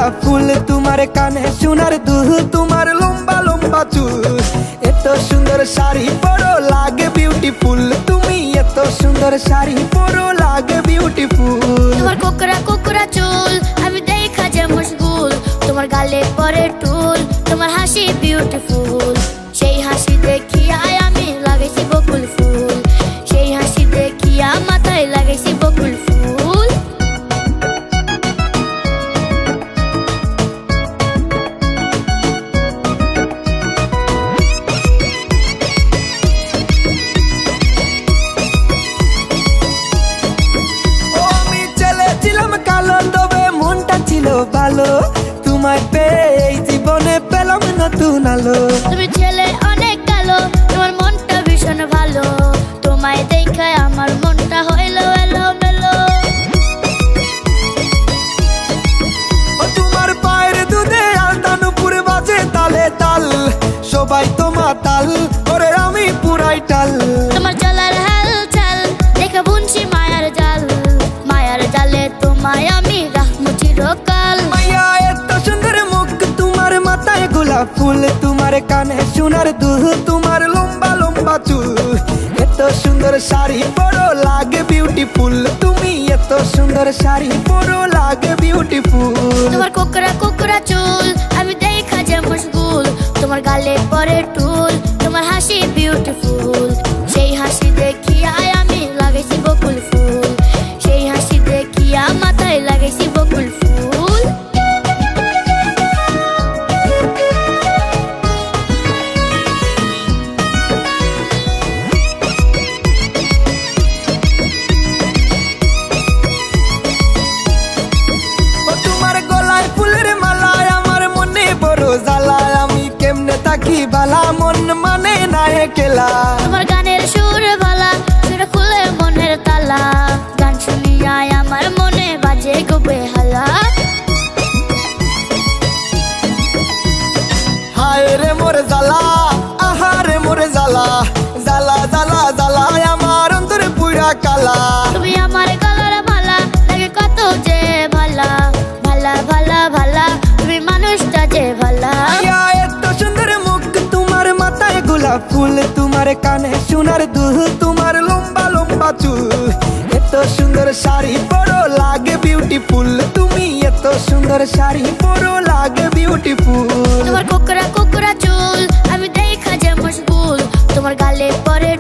গোলাপ ফুল তোমার কানে সোনার দুল তোমার লম্বা লম্বা চুল এত সুন্দর শাড়ি পরো লাগে বিউটিফুল তুমি এত সুন্দর শাড়ি পরো লাগে বিউটিফুল তোমার কোকড়া কোকড়া চুল আমি দেখা যে মশগুল তোমার গালে পরে টুল তোমার হাসি বিউটিফুল সেই হাসি দেখিয়া আমি লাগাইছি বকুল ফুল সেই হাসি দেখিয়া মাথায় লাগাইছি বকুল ফুল আমি ছেলে ছিলাম কালো তবে মনটা ছিল ভালো তোমায় পেয়ে এই জীবনে পেলাম নতুন আলো তুমি ছেলে অনেক কালো তোমার মনটা ভীষণ ভালো তোমায় দেখে আমার মনটা হইলো এলো মেলো ও তোমার পায়ের দুধে আলতা নুপুর বাজে তালে তাল সবাই তোমার তাল ওরে আমি পুরাই টাল তোমার চলার হালচাল দেখে বুনছি মায়ার জালে তোমায় আমি রাখবো চিরকাল মাইয়া এত সুন্দর মুখ তোমার মাথায় গোলাপ ফুল তোমার কানে সোনার দুল তোমার লম্বা লম্বা চুল এত সুন্দর শাড়ি পরো লাগে বিউটিফুল তুমি এত সুন্দর শাড়ি পরো লাগে বিউটিফুল তোমার কোকড়া কোকড়া চুল আমি দেখা যে মশগুল তোমার গালে পরে টুল তোমার হাসি বিউটিফুল সেই হাসি দেখিয়া আমি লাগাইছি বকুল ফুল সেই হাসি দেখিয়া মাথায় লাগাইছি বকুল ফুল ও তোমার গলায় ফুলের মালায় আমার মনে বড় জ্বালায় আমি কেমনে থাকি বালা মন মানে না একলা তোমার গানের সুর ভালা সুর খুলে মনের তালা গান শুনিয়া আমার মনে বাজে গো বেহালা হায় রে মোর জ্বালা আহারে মোর জ্বালা জ্বালা জ্বালা জ্বালা আমার অন্তরে পুরা কালা তুমি আমার গলার মালা লাগে কত যে ভালা ভালা ভালা ভালা তুমি মানুষটা যে ভালা মাইয়া এত সুন্দর মুখ তোমার মাথায় গোলাপ ফুল তোমার কানে সোনার দুল তোমার লম্বা লম্বা চুল এত সুন্দর শাড়ি পরো লাগে বিউটিফুল তুমি এত সুন্দর শাড়ি পরো লাগে বিউটিফুল তোমার কোকড়া কোকড়া চুল আমি দেখা যে মশগুল তোমার গালে পরে